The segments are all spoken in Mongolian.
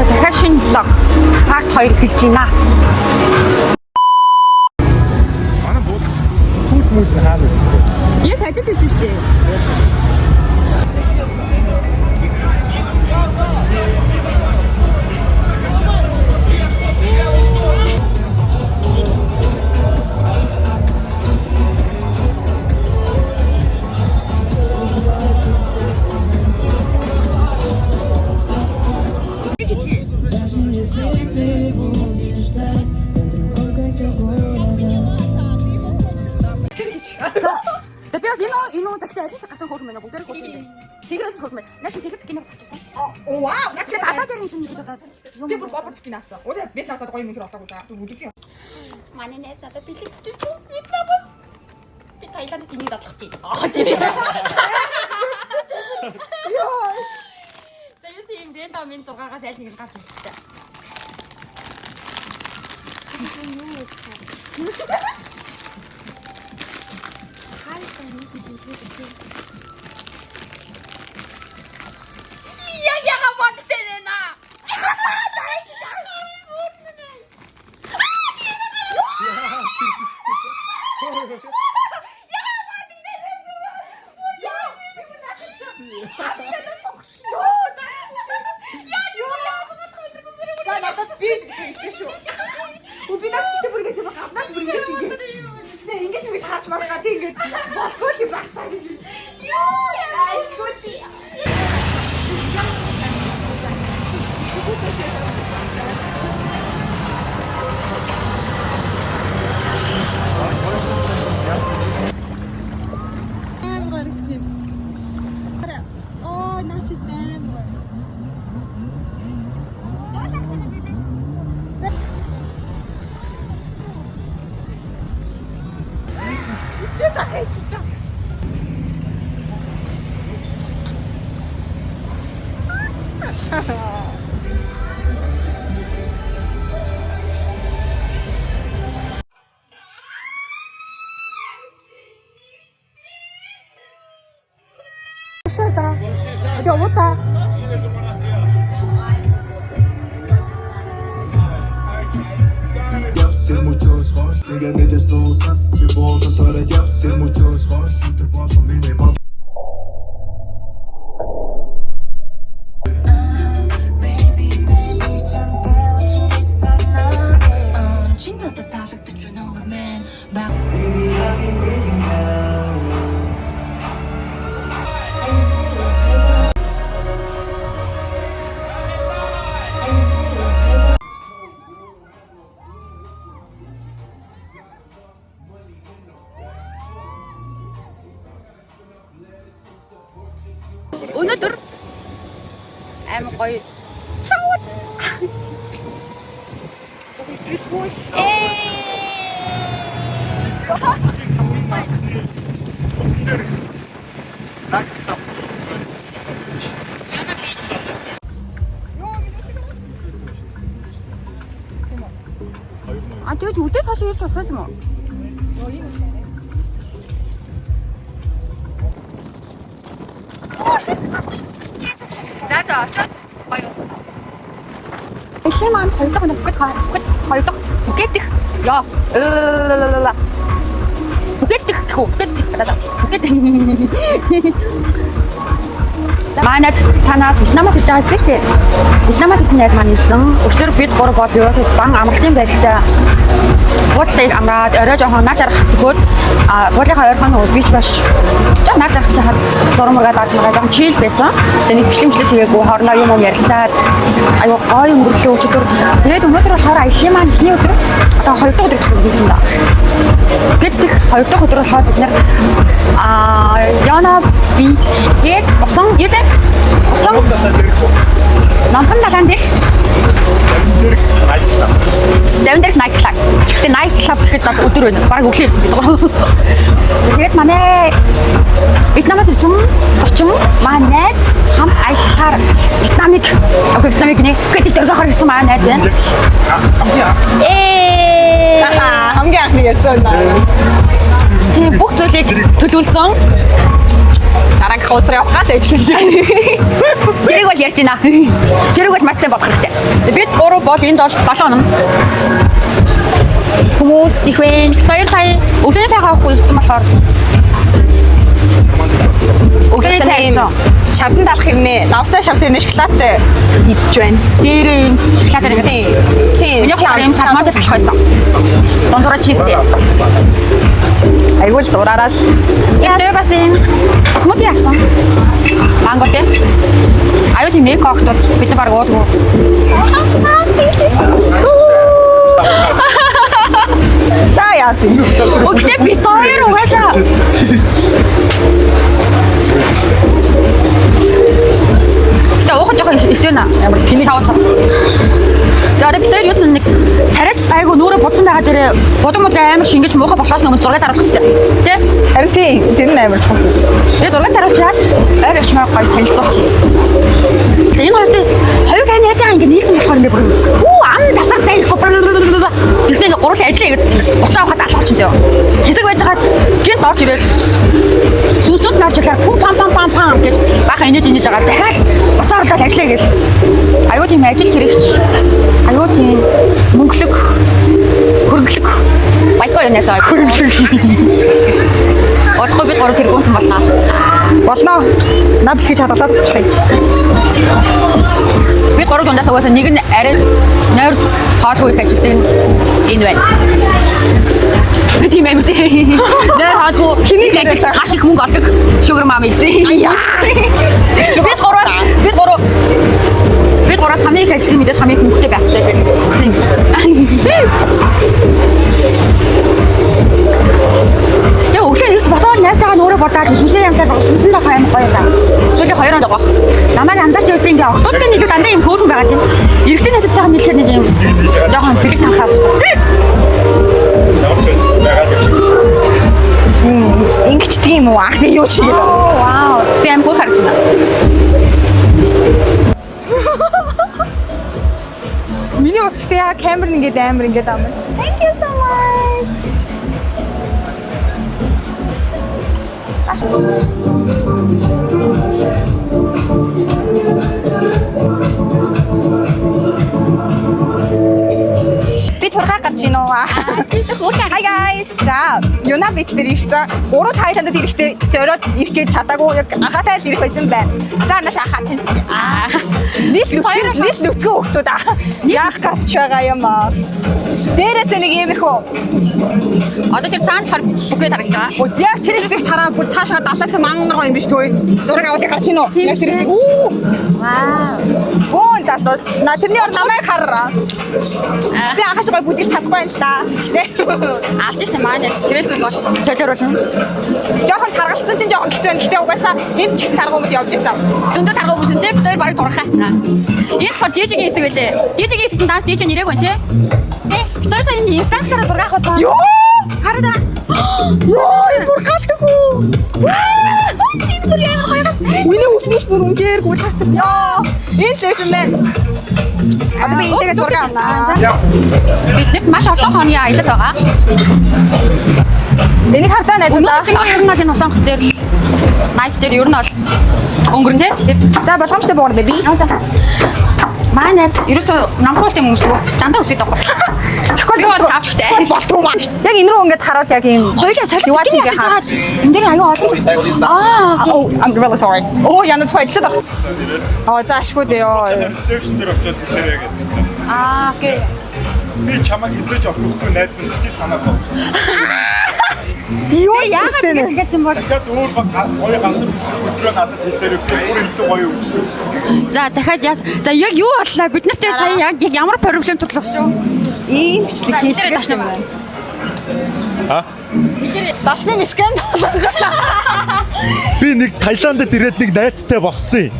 одоо дахиад шинэ влог part 2 эхэлж байна. Манай бууд хүүт мүүл хаана вэ? Яг хажууд байсан шүү дээ. Энэ цагтаа алин ч гарсан хөөрхөн байна. Бүгдээрээ хөөрхөн байна. Цэгрээс хөөрхөн байна. Наас цэгэр гинэ авчихсан. Вау, яг чи гадаа дээр юм чинь одоо юм. Би бүр бобор гинэ авсан. Өөсөө Вьетнамсад гоё юм хэрэг олдоогүй байгаа. Би үдэж юм. Манай нэс надад бэлэгдэжсэн. Вьетнамаас. Би Таиландд энийг дадлах чи. Тийм. Йоо. Тэйс юм дэндаа минь 6-аас аль нэг нь гарч ирчихсэн. Я работаю. Надад би шүү. Би наачтай бүргээ тийм гаднаас бүргээ шингээ. Тэ ингэж би хаач маргаа тийм ингэж болохгүй юм байна гэж. Йоо яа шүти. Oh, not just them. Шата. Это вот так. C'est muchos roches, les gars des descentes, c'est bon, t'entends la gueule, c'est muchos roches, je te pense en mine pas. Өнөөдөр амар гоё чавд. А тэгэж үдээс хашаа ирж болох юм уу? За очоод гоё уу. Эхлээ маань хоёрдох яа. Манайд танаас Вьетнамаас ирж байгаа гэсэн шүү дээ. Вьетнамаас ирсэн найз маань ирсэн. Өчигдөр бид гурав бол юу бан амралтын байдлаа буудлыг амраад орой жоохон наач арах төгөөд буудлынхаа ойрхон бич баш жоо наач арах цахад зурмагаа дааж магаа жоохон чийл байсан. Тэгээ нэг бичлэмжлэл хийгээгүй хоорондоо юм ярилцаад аюу гоё өнгөрлөө өчигдөр. Тэгээд өнөөдөр болохоор аяллаа маань эхний өдөр одоо 2 дахь өдөр гэсэн үг юм да. Гэтэл 2 дахь өдөр болохоор бид нэр Яна бич гээд босон юу дээ? Босон намхан далаан дээр Завиндаг night club. Тэгээ night club гэхэд бол өдөр байна. Бараг өглөө ирсэн гэдэг. Тэгээд манай Вьетнамаас ирсэн 30 маань найз хам аялахаар Вьетнамыг нэ гэдэг дөрөвөөр ирсэн маань найз байна. Хамгийн анхны ярьсан. Тэгээ бүх зүйлийг төлөвлөсөн. анги хаусраа явах гал ажиллаж байна. Тэрийг бол ярьж байна. Тэрийг бол маш сайн бодох хэрэгтэй. Бид гурав бол энд бол 7 хоног. Хүмүүс их вэ. 2 сая өглөөний цай хаахгүй ирсэн болохоор өглөөний цай Шарсан даалах юмнээ. Навстай шарсан юмнээ шоколадтай идэж байна. дээр юм шоколад гэдэг. Тийм. Миний хоёр юм салмаад талах байсан. Дондороо чизтэй. Айгуул зураараас Яа дээр бас юм. Мод яасан. Анготэй. Аюу тийм мейк октод бид нар баг уудгүй. за яа. Өгдөө бид хоёр угаасаа Тэ уухаж байгаа эсвэл ямар тэнэг таваад. Тэгээд бид хоёр юу нэг царайч айгу нүрэ будсан байгаа дээрээ будам амар шингэж муухай бошоос өмнө зураг даруулах хэрэгтэй. Тэ? Харин тийм. Тэр нь амар чухал. Тэгээд зураг даруулчаад ойр очмоор гоё танилцуулчих. Энэ хоёрт хоёр сайн найзаа ингэ нийлсэн болохоор би бүр ам засаг зайлахгүй тэгсэн ингэ гурал ажиллаа гэдэг утаа хахад алхах чинь зөө. Хэсэг байж хагаад гинт орж ирээд сүснүүд нь орж ирлээ. Пам гэж баха инээж байгаа. Дахиад буцаа орлоод ажиллая гэл. Аюу тийм ажил хэрэгч. Аюу тийм мөнгөлөг хөрөнгөлөг байгаад юм ясаа хөрөнгөлөг. Одохгүй би 3 тэрбум болно. Болно. Наа бисгий хадгалаад очих юм. Би 3 дундаас угаасаа нэг нь арай нойр хоолгүй ажилтдаг энэ байна. Би тийм амар тийм. Нойр хоолгүй хэнийг ажил хаш их мөнгө олдог sugar mom ийсэн. Бид гурав хамиг ажлын мэдээж хамиг мөнгөтэй байцтай гэсэн. Яа өглөө ирд босоод найстайгаа нүрэ бодоод сүнсээ янзлаад сүнсэн дах аим гоё та. Сүүлийн 2 онд байгаа. Намайг анзаарч явдаг ингээ октодтой нэг дандаа юм хөөрхөн байгаа тийм. Иргэдийн найзтайгаа нийлэхээр нэг юм жоохон бэлэг танхаа. Ингэж тийм үү? Ах би юу чи гэдэг. Вау. Би аим хөөр харж байна. Миний устай яа камер ингээд амар ингээд ам. Thank you so much. Би турхаа гарч ийн үү? Hi guys. За, Юна бич дээр ирсэн. 3 Тайландд ирэхдээ зориод ирэх гэж чадаагүй яг анхаатай ирэх байсан байна. За, нааш анхаа тань. Нийт нүцгэн хөлтүүд яах гэж байгаа юм аа. Дээрээс нэг юм их үү? Одоо тэр цаанд хар бүгээ тарагч байгаа. Яг тэр хэсгийг тараа бүр цаашаа далайтай мангар юм биш үү? Зураг аваад гарч ийн үү? Яг тэр хэсгийг. Вау. Оо залуус. На тэрний ор намайг хараа. Би анхаас гой бүжиж чадахгүй юм та. Артист маань тэрэлгүй гол солиоруулна. Жохон таргалцсан чинь жохон хэцүү байна. Гэтэ угаасаа энд ч гэсэн таргуу хүмүүс явж байсан. Зөндөө таргуу хүмүүстэй бид хоёр барыг турхаа. Энэ болохоор DJ-ийн хэсэг байлээ. DJ-ийн хэсэгт данс DJ нэрэг байна тий. Бид хоёр сая инстаграмаар зураг авах болсон. Йоо! Хараа. Йоо, бургаалтгүй. Миний үснээс бүр үнээр гүйл хацсан. Йоо! Энэ л юм байна. Одоо би энтэйгээ зураг авнаа. Биднэрт маш олон хооны аялал байгаа. Энийг хавтаа найзуудаа. Өнөөдөр ер нь бол энэ усанх дээр найз дээр ер нь бол өнгөрн тий. За болгоомжтой буур бэ би. Манай найз ерөөсөө намхууштай хүмүүсгүй жандаа өсөд байгаа. Тэгэхгүй би бол тавчтай. Болтгүй юм. Яг энэ рүү ингээд харуул яг юм. Хоёулаа солих Юу ачиг яхаа. энэ дээр аюу олон. Oh, I'm really sorry. Oh, яна твайч та. За ашгүй дээ ёо. Ресепшн дээр очиод хэлээрэй гэсэн. Окей. Би чамайг хэлж авахгүй найз минь тийм санаатай. Юу Яагаад ингэж хэлж юм бол? Тэгэхээр өөр гоё ганц өдрөө надад хэлээрэй. Бүр илүү гоё үү. За дахиад яас. За яг юу боллоо? Бид нартай сая яг ямар проблем турлах шүү? Ийм бичлэг хийлээ дашна ба. А? Дашны мискэн. Би нэг Таиландд ирээд нэг найзтай болсон юм.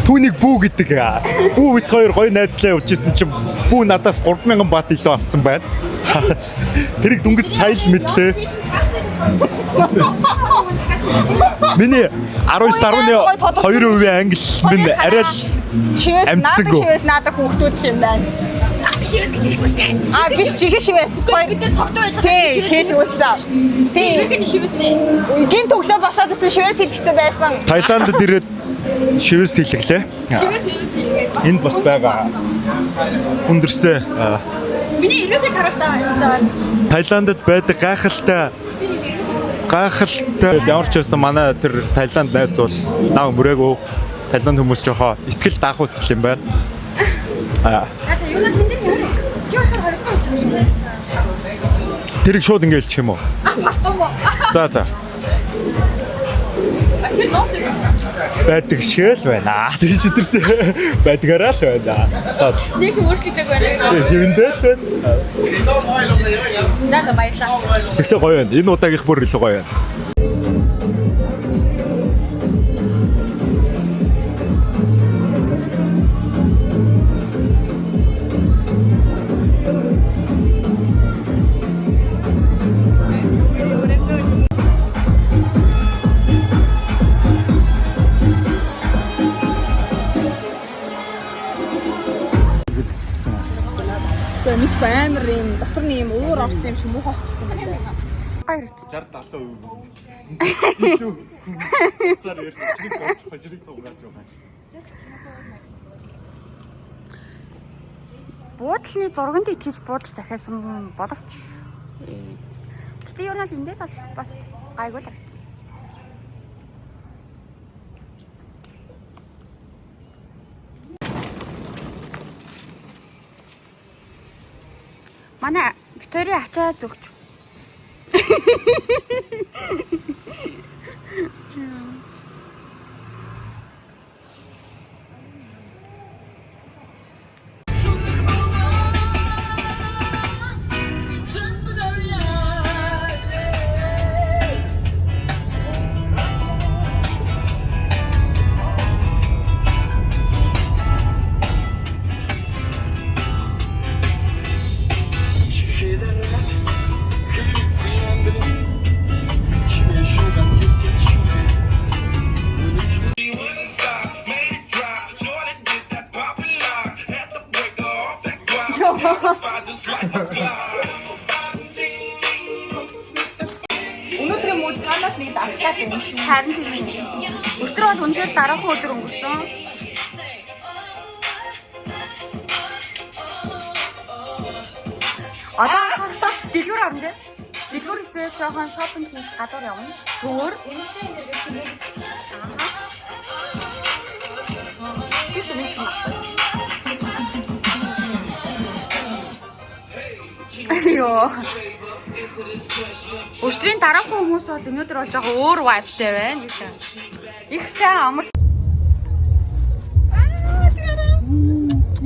Түүнийг бүү гэдэг. Бүү бид хоёр гоё найзлаа явж исэн чинь бүү надаас 3000 бат илүү авсан байна. Тэрийг дүнгийн сая л мэдлээ. Миний 19.2% англи минь арай л Шивээс амтсаг. надад хүүхдүүд юм байна. шивээс гэж хэлэхгүй шүү дээ. Аа биш чихээ шивээс. Бид нар согтоо байж Тий, хийж үзсэн. Тий. Иргэний шивээс нэ. Гин төглөө босоод гэсэн шивээс хэлчихсэн байсан. Таиландд ирээд шивээс хэлэглээ. Шивээс хэлгээд. Энд бас байгаа. Хүндэрсээ. Миний иргэний таралтаа. Таиландд байдаг гайхалтай ямар ч байсан манай тэр Таиланд найз бол наа мөрөөгөө Таиланд хүмүүс жохоо итгэл даахуцл юм байна. Яа юу нэг тэндэг юм. Жохоор харахгүй ч юм. Тэрийг шууд ингээл чих юм уу? Болохгүй. За. Тэр доош. Байдаг шгээл байна. Тэр чидэртэй байдгаараа л байна. Нэг өөрчлөлтэй байна. Хэвэндээ л байна. За баярлалаа. Тэгтээ гоё байна. Энэ удаагийнх бүр илүү гоё байна. Нэг амар юм дотор нь юм уур орсон юм шиг муу хавчихсан байна. Гайрч. 60-70%. Цаар ярьчих хожрыг тугаач байгаа. Буудлын зурганд итгэж буудал захиасан боловч гэтээ юу нэг эндээс бол бас гайгүй л харагдсан. Манай Виктория ачаа зүгч. Өнөөдөр юм уу цаанаас нэг л алхаад юм шиг. Харин тийм ээ. Өчтөр бол үнэхээр дараахан өдөр өнгөрсөн. Одоо дэлгүүр орно дээ. Дэлгүүрээсээ жоохон шопинг хийж гадуур явна. Төвөр. Энэсээ энерги чинь. Их нэг юм. Йоо. Өчтөрийн дараахан хүмүүс бол өнөөдөр бол жоохон өөр vibeтэй байна. Их сайн амар.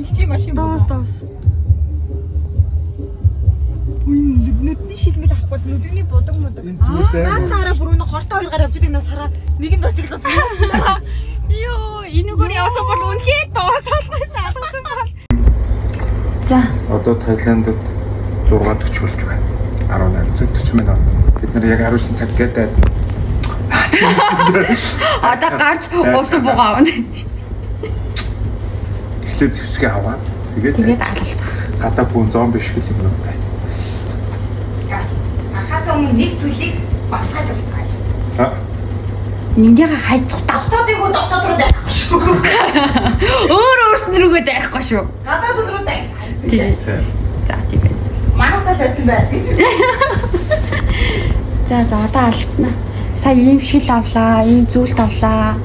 Их чи машин Доос. нүдний шилмэл авахгүй нүдний будаг. Наараа бүр өнө хортой хоёр гараа явж байгаа нас хараа нэг нь доцоглоо. Йоо, энэгээр явсан бол үнхээр доосолгоос алгасан бол. За. Одоо Таиландд 6:40 болж байна. 18:40 минут. Бид нэр яг 19 цаг гэдэг. Одоо гарч уусан буугаа авна. Эхлээд зэвсгээ аваад тэгээд алалцах. гадаа бүэн зомби шиг юм байна. Ахаас өмнө нэг зүйлийг баталгаад явуулсан. Нингээ хайцах Дотоодыг дотоод руу дайхгүй шүү. өөрснөрөөгөө дайхгүй шүү. Гадаад руу дайх. Тийм. За тийм байна. Манайхаас байсан байх гэж. За одоо алдснаа. Сая ийм шил авлаа, ийм зүйлт авлаа.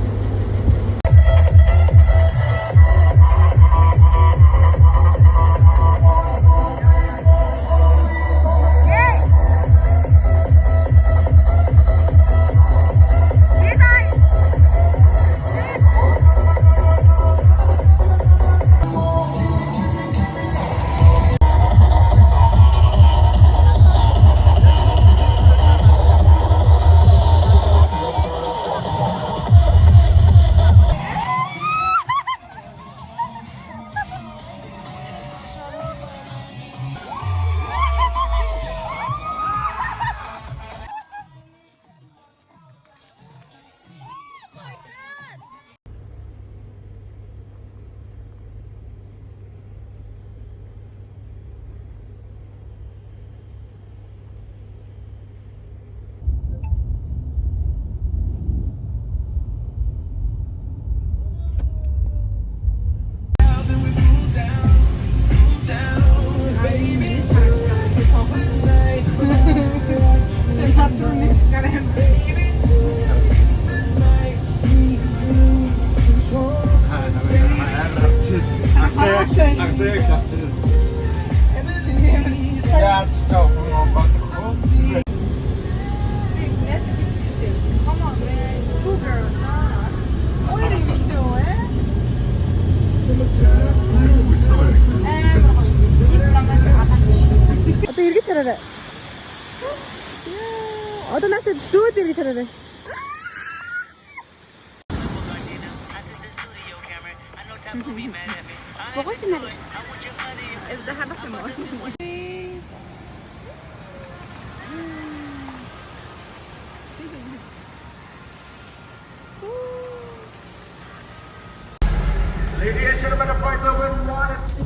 악재가 샷지. 야 진짜 그런 거 같고. Одоо эргэж хараарай. Одоо наашаа зөөд эргэж хараарай. Богоч нэр. Эвдэ хадах юм уу? Ladies and gentlemen, the fight will win one is to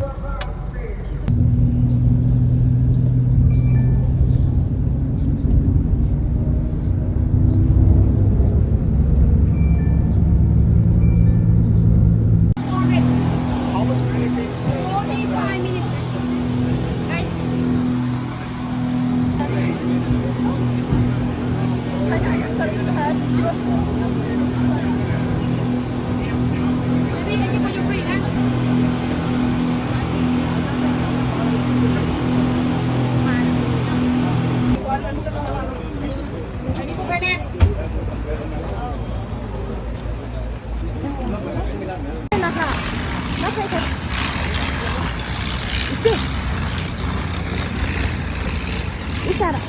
Ishara.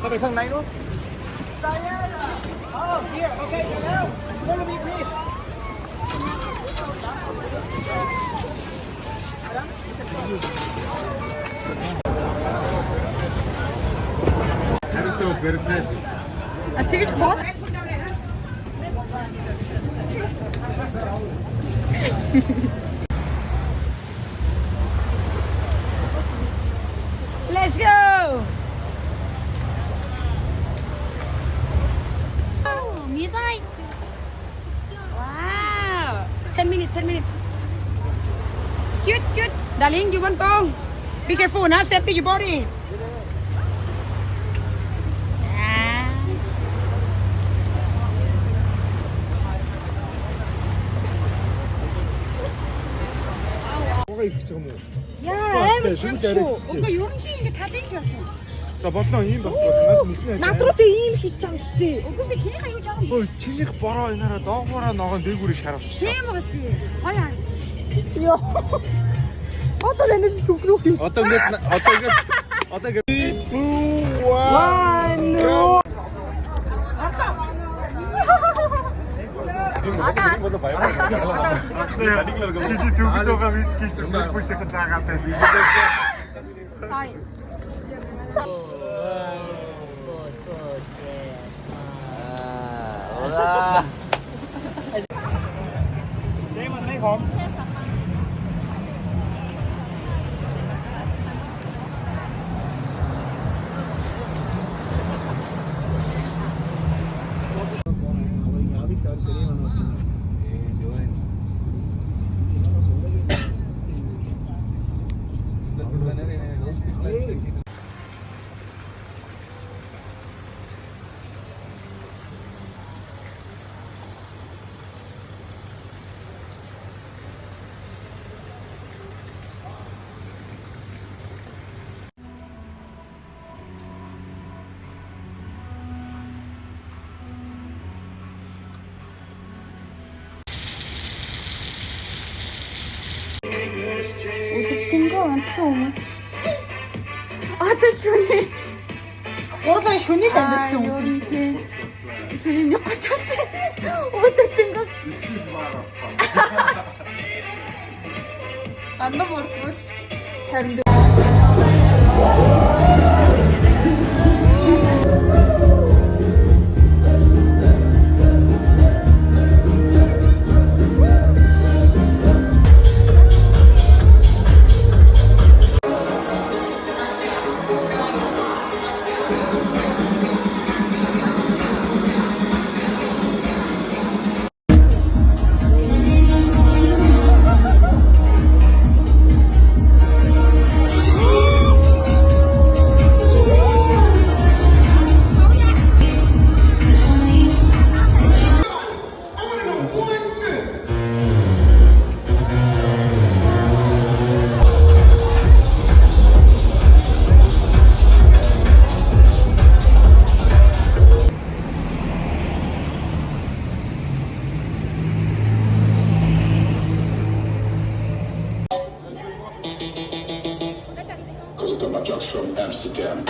Có phải thằng này luôn. А тэгэж боос. Let's go. 미다이. Wow. 10 minutes, 10 minutes. Cute, cute. Darling, you want go? Be careful, now safety your body. 뭐가 이렇게 저거 뭐. 야, амар шамшуу. Үгүй ер нь ингэ талын шиг болсон. За бодно ийм багтаа надад мэднэ. Надруутай ийм хийж байгаа юм шүү дээ. Үгүй чи чиний хаяж байгаа юм. Ой чинийх бороо энараа доогоороо ногоон дээгүүрээ шаравч. Тийм уу тий. Гоё аа. Йоо. Одоо энэ зүг рүү хийх. Одоо ингээд 2 1 Моно баяр. Чи зүгж байгаа виски бүсэхэд заагаатай би. Sorry. Mình lấy hồn. Удагдсан го онцсон хүмүүс. Одоо шүний. Урдаа шүний л амьдсан хүмүүс тийм. Шүний нэг гоцтой. Удагдсан го. Андаа мөрдвөл харин Because I got my drugs from Amsterdam.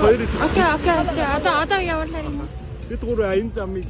хоёрыг Окей. Одоо явуулаа юм. бид гурав энэ замыг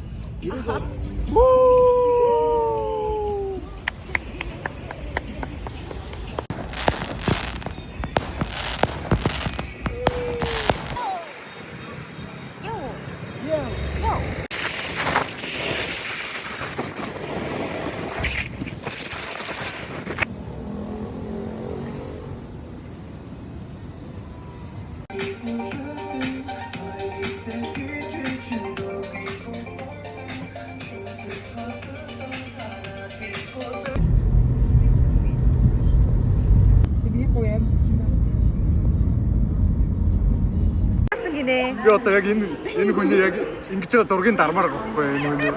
гинэ. би одоо яг энэ хүний яг ингэж байгаа зургийг дармаар гоохгүй энэ хүний.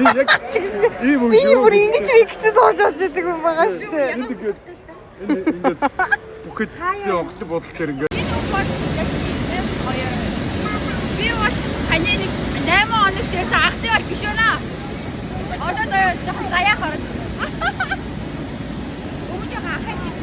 Энэ яг ийм үү. Би бүр ингэж викцээ сууж байгаа юм байгаа шүү дээ. энэ ингэж бүхэд онгоцны бодол гэхээр ингэ Би бас таны нэг 8 хоног дээрс ахтай бол биш үү наа. Одоо жоохон заяа хараад. Өмнө жоохон ахаад